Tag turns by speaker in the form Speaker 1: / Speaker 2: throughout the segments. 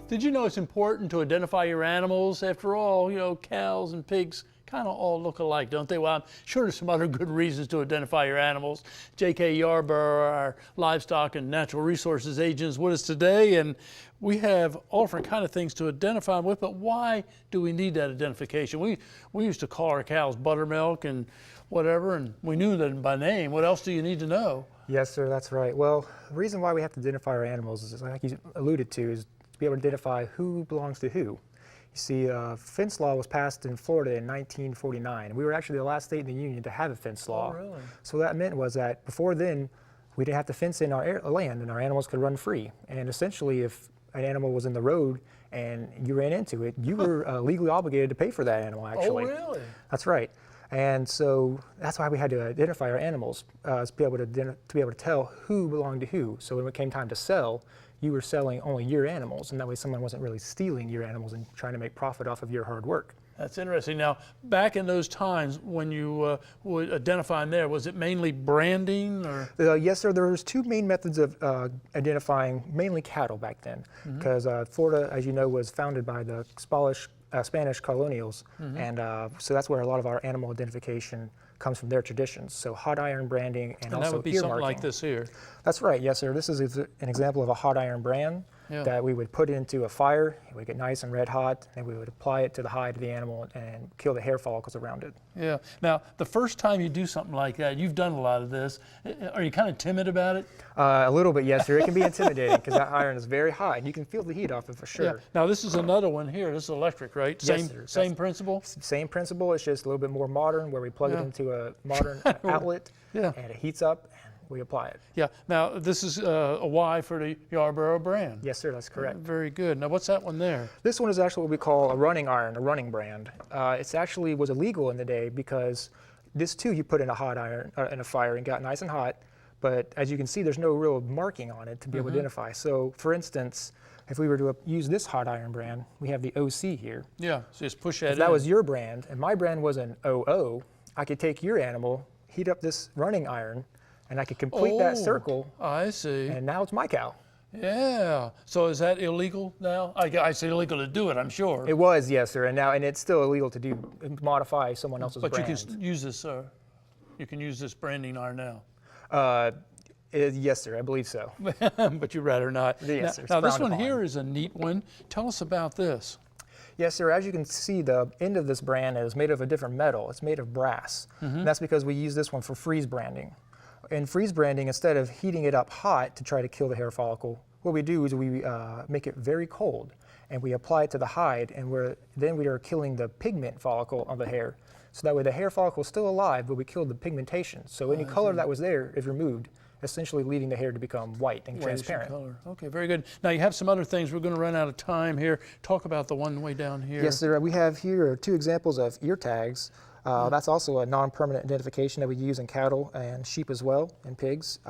Speaker 1: Did you know it's important to identify your animals? After all, you know, cows and pigs kind of all look alike, don't they? Well, I'm sure there's some other good reasons to identify your animals. J.K. Yarborough, our livestock and natural resources agent, is with us today, and we have all different kind of things to identify them with, but why do we need that identification? We used to call our cows buttermilk and whatever, and we knew them by name. What else do you need to know?
Speaker 2: Yes, sir, that's right. Well, the reason why we have to identify our animals is, like you alluded to, is to be able to identify who belongs to who. You see, fence law was passed in Florida in 1949. We were actually the last state in the union to have a fence law.
Speaker 1: Oh, really?
Speaker 2: So what that meant was that before then, we didn't have to fence in our land and our animals could run free. And essentially, if an animal was in the road and you ran into it, you were legally obligated to pay for that animal, actually.
Speaker 1: Oh, really?
Speaker 2: That's right. And so that's why we had to identify our animals, to be able to tell who belonged to who. So when it came time to sell, you were selling only your animals, and that way someone wasn't really stealing your animals and trying to make profit off of your hard work.
Speaker 1: That's interesting. Now, back in those times when you would identify them there, was it mainly branding or?
Speaker 2: Yes, sir. There was two main methods of identifying mainly cattle back then, because Florida, as you know, was founded by the Spanish colonials, and so that's where a lot of our animal identification comes from, their traditions. So hot iron branding and also
Speaker 1: that would be
Speaker 2: ear
Speaker 1: something
Speaker 2: marking.
Speaker 1: like this here.
Speaker 2: That's right, yes, sir. This is an example of a hot iron brand that we would put into a fire. It would get nice and red hot, and we would apply it to the hide of the animal and kill the hair follicles around it.
Speaker 1: Yeah. Now, the first time you do something like that, you've done a lot of this. Are you kind of timid about it?
Speaker 2: A little bit, yes, sir. It can be intimidating because that iron is very hot, and you can feel the heat off it for sure.
Speaker 1: Yeah. Now, this is another one here. This is electric, right?
Speaker 2: Yes, sir.
Speaker 1: Same principle?
Speaker 2: Same principle. It's just a little bit more modern, where we plug it into a modern outlet, and it heats up, and we apply it.
Speaker 1: Yeah. Now, this is a Y for the Yarborough brand.
Speaker 2: Yes, sir. That's correct.
Speaker 1: Very good. Now, what's that one there?
Speaker 2: This one is actually what we call a running iron, a running brand. It's actually was illegal in the day because this too you put in a hot iron, in a fire, and got nice and hot. But as you can see, there's no real marking on it to be able to identify. So, for instance, if we were to use this hot iron brand, we have the OC here.
Speaker 1: Yeah. So just push that in.
Speaker 2: If that was your brand, and my brand was an OO, I could take your animal, heat up this running iron, and I could complete that circle.
Speaker 1: I see.
Speaker 2: And now it's my cow.
Speaker 1: Yeah. So is that illegal now? I say illegal to do it, I'm sure.
Speaker 2: It was, yes, sir. And it's still illegal to modify someone else's brand.
Speaker 1: But you can use this, you can use this branding iron now.
Speaker 2: Yes, sir. I believe so.
Speaker 1: But you'd rather not.
Speaker 2: Yes, sir.
Speaker 1: Now this one here is a neat one. Tell us about this.
Speaker 2: Yes, sir. As you can see, the end of this brand is made of a different metal. It's made of brass. And that's because we use this one for freeze branding. In freeze branding, instead of heating it up hot to try to kill the hair follicle, what we do is we make it very cold, and we apply it to the hide, and then we are killing the pigment follicle of the hair. So that way the hair follicle is still alive, but we killed the pigmentation. So any color that was there is removed, essentially leaving the hair to become white and transparent.
Speaker 1: Color. Okay, very good. Now you have some other things. We're going to run out of time here. Talk about the one way down here.
Speaker 2: Yes, sir. We have here two examples of ear tags. That's also a non-permanent identification that we use in cattle and sheep as well, and pigs.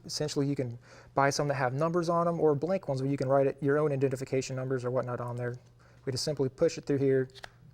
Speaker 2: Essentially, you can buy some that have numbers on them, or blank ones where you can write your own identification numbers or whatnot on there. We just simply push it through here,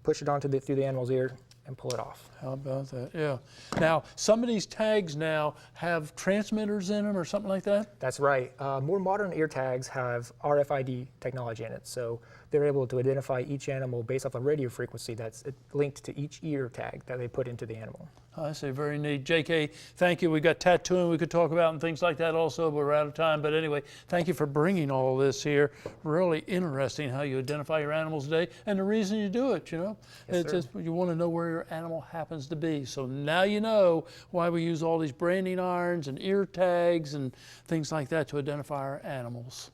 Speaker 2: push it through the animal's ear, and pull it off.
Speaker 1: How about that? Yeah. Now, some of these tags now have transmitters in them or something like that?
Speaker 2: That's right. More modern ear tags have RFID technology in it, so they're able to identify each animal based off a radio frequency that's linked to each ear tag that they put into the animal.
Speaker 1: I say very neat. JK, thank you. We got tattooing we could talk about and things like that also, but we're out of time. But anyway, thank you for bringing all this here. Really interesting how you identify your animals today and the reason you do it, you know.
Speaker 2: Yes,
Speaker 1: it's
Speaker 2: sir.
Speaker 1: just you want to know where your animal happens to be. So now you know why we use all these branding irons and ear tags and things like that to identify our animals.